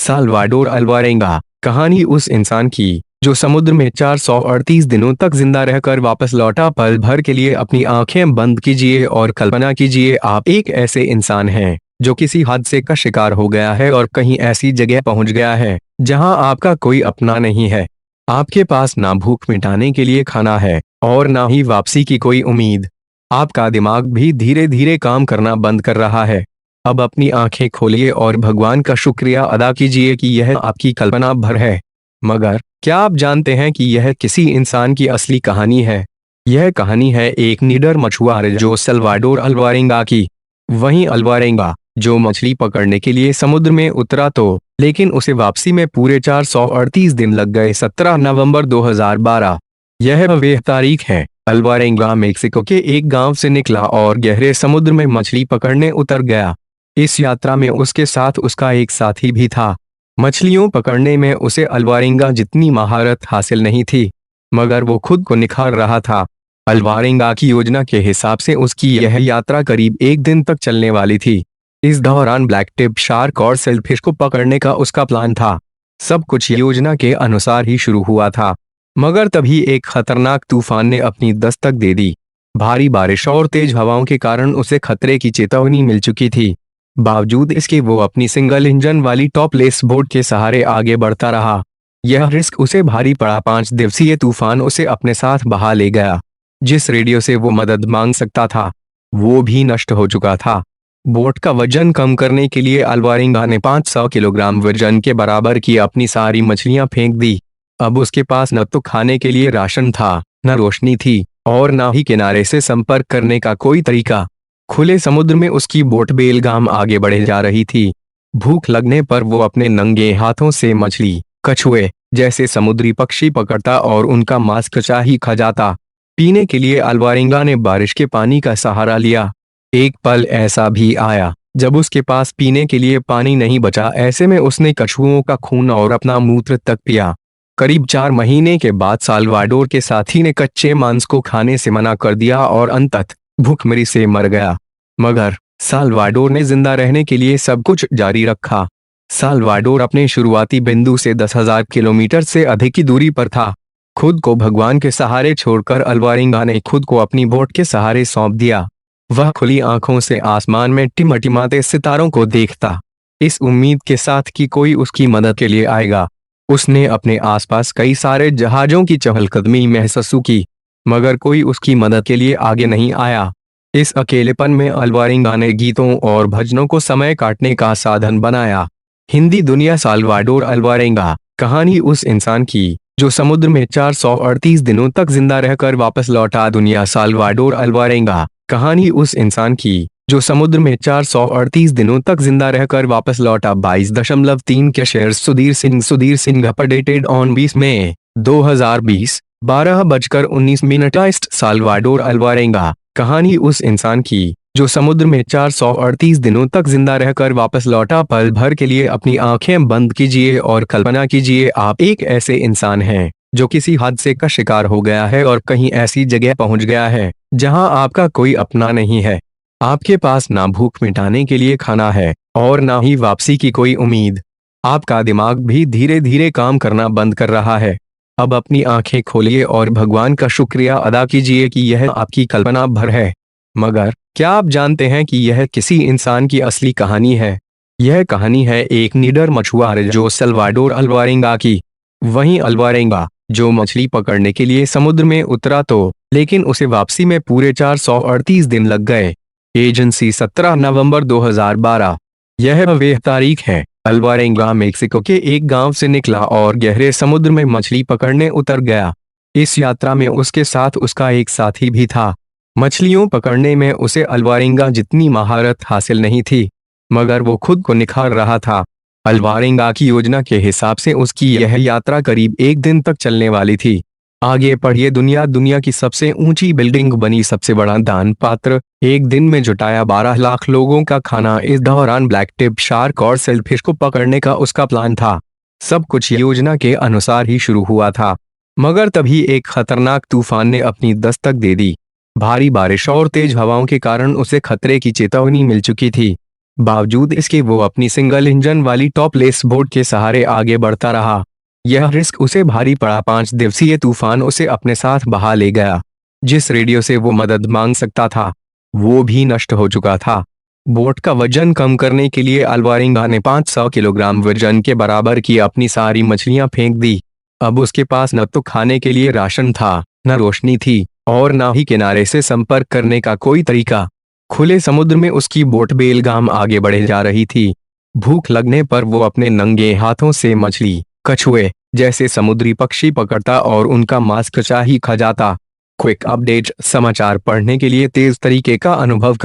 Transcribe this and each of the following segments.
Salvador Alvarenga. कहानी उस इंसान की जो समुद्र में 438 दिनों तक जिंदा रहकर वापस लौटा। पल भर के लिए अपनी आंखें बंद कीजिए और कल्पना कीजिए आप एक ऐसे इंसान हैं जो किसी हादसे का शिकार हो गया है और कहीं ऐसी जगह पहुंच गया है जहां आपका कोई अपना नहीं है। आपके पास ना भूख मिटाने के लिए खाना है और ना ही वापसी की कोई उम्मीद। आपका दिमाग भी धीरे धीरे काम करना बंद कर रहा है। अब अपनी आंखें खोलिए और भगवान का शुक्रिया अदा कीजिए कि यह आपकी कल्पना भर है। मगर क्या आप जानते हैं कि यह किसी इंसान की असली कहानी है? यह कहानी है एक निडर मछुआरे जो साल्वाडोर अल्वारेंगा की। वहीं अल्वारेंगा जो मछली पकड़ने के लिए समुद्र में उतरा तो लेकिन उसे वापसी में पूरे 438 दिन लग गए। 17 नवंबर 2012 यह वह तारीख है। अल्वारेंगा मेक्सिको के एक गांव से निकला और गहरे समुद्र में मछली पकड़ने उतर गया। इस यात्रा में उसके साथ उसका एक साथी भी था। मछलियों पकड़ने में उसे अल्वारेंगा जितनी महारत हासिल नहीं थी, मगर वो खुद को निखार रहा था। अल्वारेंगा की योजना के हिसाब से उसकी यह यात्रा करीब एक दिन तक चलने वाली थी। इस दौरान ब्लैक टिप शार्क और सेलफिश को पकड़ने का उसका प्लान था। सब कुछ योजना के अनुसार ही शुरू हुआ था, मगर तभी एक खतरनाक तूफान ने अपनी दस्तक दे दी। भारी बारिश और तेज हवाओं के कारण उसे खतरे की चेतावनी मिल चुकी थी। बावजूद इसके वो अपनी सिंगल इंजन वाली टॉपलेस बोट के सहारे आगे बढ़ता रहा। यह रिस्क उसे भारी पड़ा। 5 दिवसीय तूफान उसे अपने साथ बहा ले गया। जिस रेडियो से वो मदद मांग सकता था वो भी नष्ट हो चुका था। बोट का वजन कम करने के लिए अल्वारेंगा ने 500 किलोग्राम वजन के बराबर की अपनी सारी मछलियां फेंक दी। अब उसके पास न तो खाने के लिए राशन था, न रोशनी थी और न ही किनारे से संपर्क करने का कोई तरीका। खुले समुद्र में उसकी बोट बेलगाम आगे बढ़े जा रही थी। भूख लगने पर वो अपने नंगे हाथों से मछली, कछुए जैसे समुद्री पक्षी पकड़ता और उनका मांस कचा ही खा जाता। पीने के लिए अल्वारेंगा ने बारिश के पानी का सहारा लिया। एक पल ऐसा भी आया जब उसके पास पीने के लिए पानी नहीं बचा। ऐसे में उसने कछुओं का खून और अपना मूत्र तक पिया। करीब 4 महीने के बाद साल्वाडोर के साथी ने कच्चे मांस को खाने से मना कर दिया और अंततः भूखमरी से मर गया। मगर साल्वाडोर ने जिंदा रहने के लिए सब कुछ जारी रखा। साल्वाडोर अपने शुरुआती बिंदु से 10,000 किलोमीटर से अधिक की दूरी पर था। खुद को भगवान के सहारे छोड़कर अल्वारेंगा ने खुद को अपनी बोट के सहारे सौंप दिया। वह खुली आंखों से आसमान में टिमटिमाते सितारों को देखता, इस उम्मीद के साथ कि कोई उसकी मदद के लिए आएगा। उसने अपने आसपास कई सारे जहाजों की चहलकदमी महसूस की, मगर कोई उसकी मदद के लिए आगे नहीं आया। इस अकेलेपन में अल्वारेंगा ने गीतों और भजनों को समय काटने का साधन बनाया। हिंदी दुनिया। Salvador Alvarenga. कहानी उस इंसान की जो समुद्र में 438 दिनों तक जिंदा रहकर वापस लौटा। दुनिया। Salvador Alvarenga. कहानी उस इंसान की जो समुद्र में 438 दिनों तक जिंदा रहकर वापस लौटा। 22.3 के share Sudhir Singh updated on 20 May 2020 12:19 east. Salvador Alvarenga. कहानी उस इंसान की जो समुद्र में 438 दिनों तक जिंदा रहकर वापस लौटा। पल भर के लिए अपनी आंखें बंद कीजिए और कल्पना कीजिए आप एक ऐसे इंसान हैं जो किसी हादसे का शिकार हो गया है और कहीं ऐसी जगह पहुंच गया है जहां आपका कोई अपना नहीं है। आपके पास ना भूख मिटाने के लिए खाना है और ना ही वापसी की कोई उम्मीद। आपका दिमाग भी धीरे धीरे काम करना बंद कर रहा है। अब अपनी आंखें खोलिए और भगवान का शुक्रिया अदा कीजिए कि यह आपकी कल्पना भर है। मगर क्या आप जानते हैं कि यह किसी इंसान की असली कहानी है? यह कहानी है एक निडर मछुआरे जो साल्वाडोर अल्वारेंगा की। वहीं अल्वारेंगा जो मछली पकड़ने के लिए समुद्र में उतरा तो लेकिन उसे वापसी में पूरे 438 दिन लग गए। एजेंसी। 17 नवंबर 2012 यह वह तारीख है। अल्वारेंगा मेक्सिको के एक गांव से निकला और गहरे समुद्र में मछली पकड़ने उतर गया। इस यात्रा में उसके साथ उसका एक साथी भी था। मछलियों पकड़ने में उसे अल्वारेंगा जितनी महारत हासिल नहीं थी, मगर वो खुद को निखार रहा था। अल्वारेंगा की योजना के हिसाब से उसकी यह यात्रा करीब एक दिन तक चलने वाली थी। आगे पढ़िए। दुनिया की सबसे ऊंची बिल्डिंग बनी सबसे बड़ा दान पात्र। एक दिन में जुटाया 12 लाख लोगों का खाना। इस दौरान ब्लैक टिप शार्क और सेलफिश को पकड़ने का उसका प्लान था। सब कुछ योजना के अनुसार ही शुरू हुआ था, मगर तभी एक खतरनाक तूफान ने अपनी दस्तक दे दी। भारी बारिश और तेज हवाओं के कारण उसे खतरे की चेतावनी मिल चुकी थी। बावजूद इसके वो अपनी सिंगल इंजन वाली टॉपलेस बोट के सहारे आगे बढ़ता रहा। यह रिस्क उसे भारी पड़ा। 5 दिवसीय तूफान उसे अपने साथ बहा ले गया। जिस रेडियो से वो मदद मांग सकता था वो भी नष्ट हो चुका था। बोट का वजन कम करने के लिए अल्वारेंगा ने 500 किलोग्राम वजन के बराबर की अपनी सारी मछलियां फेंक दी। अब उसके पास न तो खाने के लिए राशन था, न रोशनी थी और न ही किनारे से संपर्क करने का कोई तरीका। खुले समुद्र में उसकी बोट बेलगाम आगे बढ़े जा रही थी। भूख लगने पर वो अपने नंगे हाथों से मछली, कछुए जैसे समुद्री पक्षी पकड़ता और उनका मांस कचा ही खा जाता। क्विक अपडेट समाचार पढ़ने के लिए तेज तरीके का अनुभव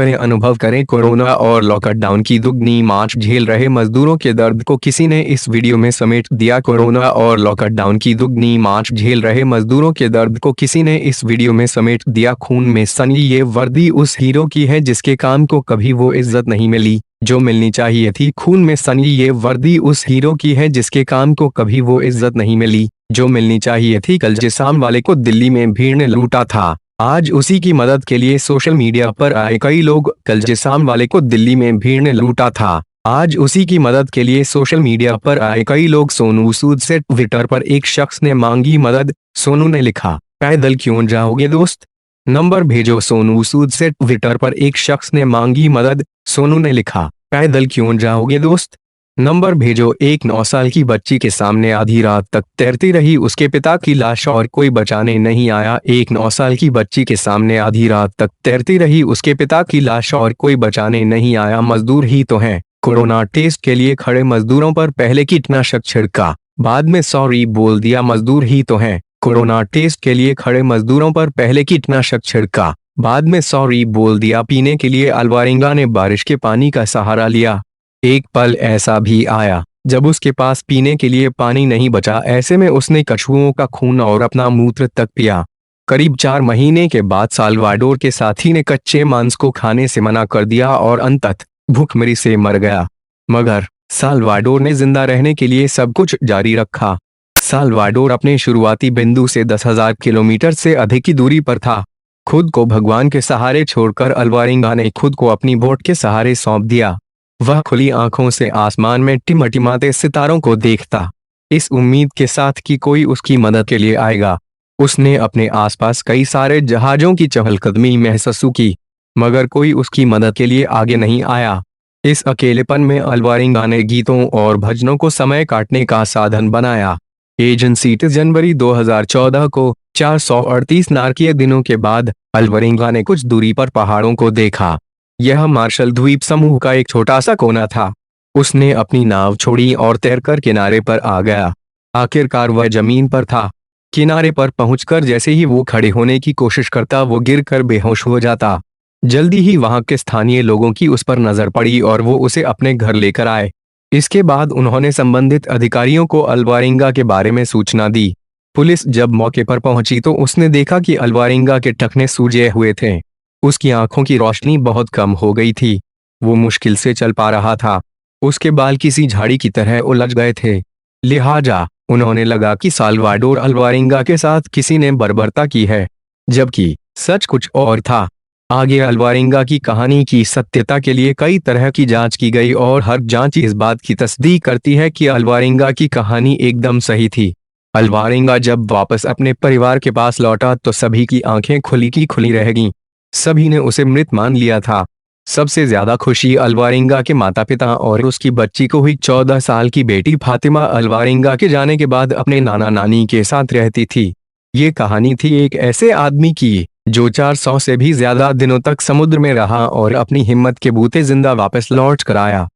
करें। कोरोना और लॉकडाउन की दुगनी मार झेल रहे मजदूरों के दर्द को किसी ने इस वीडियो में समेट दिया। कोरोना और लॉकडाउन की दुगनी मार झेल रहे मजदूरों के दर्द को किसी ने इस वीडियो में समेट दिया। खून में सनी ये वर्दी उस हीरो की है जिसके काम को कभी वो इज्जत नहीं मिली जो मिलनी चाहिए थी। खून में सनी ये वर्दी उस हीरो की है जिसके काम को कभी वो इज्जत नहीं मिली जो मिलनी चाहिए थी। कल जिसाम वाले को दिल्ली में भीड़ ने लूटा था, आज उसी की मदद के लिए सोशल मीडिया पर आए कई लोग। कल जिसाम वाले को दिल्ली में भीड़ ने लूटा था, आज उसी की मदद के लिए सोशल मीडिया पर आए कई लोग। सोनू सूद से ट्विटर पर एक शख्स ने मांगी मदद। सोनू ने लिखा, पैदल क्यों जाओगे दोस्त, नंबर भेजो। सोनू सूद से ट्विटर पर एक शख्स ने मांगी मदद। सोनू ने लिखा, पैदल क्यों जाओगे दोस्त, नंबर भेजो। एक 9 साल की बच्ची के सामने आधी रात तक तैरती रही उसके पिता की लाश और कोई बचाने नहीं आया। एक 9 साल की बच्ची के सामने आधी रात तक तैरती रही उसके पिता की लाश और कोई बचाने नहीं आया। मजदूर ही तो हैं। कोरोना टेस्ट के लिए खड़े मजदूरों पर पहले कीटनाशक छिड़का, बाद में सॉरी बोल दिया। मजदूर ही तो हैं। कोरोना टेस्ट के लिए खड़े मजदूरों पर पहले कीटनाशक छिड़का, बाद में सॉरी बोल दिया। पीने के लिए अल्वारेंगा ने बारिश के पानी का सहारा लिया। एक पल ऐसा भी आया जब उसके पास पीने के लिए पानी नहीं बचा। ऐसे में उसने कछुओं का खून और अपना मूत्र तक पिया। करीब 4 महीने के बाद साल्वाडोर के साथी ने कच्चे मांस को खाने से मना कर दिया और अंततः भूखमरी से मर गया। मगर साल्वाडोर ने जिंदा रहने के लिए सब कुछ जारी रखा। साल्वाडोर अपने शुरुआती बिंदु से 10,000 किलोमीटर से अधिक की दूरी पर था। खुद को भगवान के सहारे छोड़कर अल्वारेंगा ने खुद को अपनी बोट के सहारे सौंप दिया। वह खुली आंखों से आसमान में टिमटिमाते सितारों को देखता, इस उम्मीद के साथ कि कोई उसकी मदद के लिए आएगा। उसने अपने आसपास कई सारे जहाजों की चहलकदमी महसूस की, मगर कोई उसकी मदद के लिए आगे नहीं आया। इस अकेलेपन में अल्वारेंगा ने गीतों और भजनों को समय काटने का साधन बनाया। एजेंसी जनवरी 2014 को 438 नारकीय दिनों के बाद अल्वारेंगा ने कुछ दूरी पर पहाड़ों को देखा। यह मार्शल द्वीप समूह का एक छोटा सा कोना था। उसने अपनी नाव छोड़ी और तैरकर किनारे पर आ गया। आखिरकार वह जमीन पर था। किनारे पर पहुंचकर जैसे ही वो खड़े होने की कोशिश करता वो गिरकर बेहोश हो जाता। जल्दी ही वहां के स्थानीय लोगों की उस पर नजर पड़ी और वो उसे अपने घर लेकर आए। इसके बाद उन्होंने संबंधित अधिकारियों को अल्वारेंगा के बारे में सूचना दी। पुलिस जब मौके पर पहुंची तो उसने देखा कि अल्वारेंगा के टखने सूजे हुए थे। उसकी आंखों की रोशनी बहुत कम हो गई थी। वो मुश्किल से चल पा रहा था। उसके बाल किसी झाड़ी की तरह उलझ गए थे। लिहाजा उन्होंने लगा कि साल्वाडोर अल्वारेंगा के साथ किसी ने बर्बरता की है, जबकि सच कुछ और था। आगे अल्वारेंगा की कहानी की सत्यता के लिए कई तरह की जांच की गई और हर जांच इस बात की तस्दीक करती है कि अल्वारेंगा की कहानी एकदम सही थी। अल्वारेंगा जब वापस अपने परिवार के पास लौटा तो सभी की आंखें खुली की खुली रह गईं। सभी ने उसे मृत मान लिया था। सबसे ज्यादा खुशी अल्वारेंगा के माता पिता और उसकी बच्ची को हुई। 14 साल की बेटी फातिमा अल्वारेंगा के जाने के बाद अपने नाना नानी के साथ रहती थी। ये कहानी थी एक ऐसे आदमी की जो 400 से भी ज्यादा दिनों तक समुद्र में रहा और अपनी हिम्मत के बूते जिंदा वापस लौट कर आया।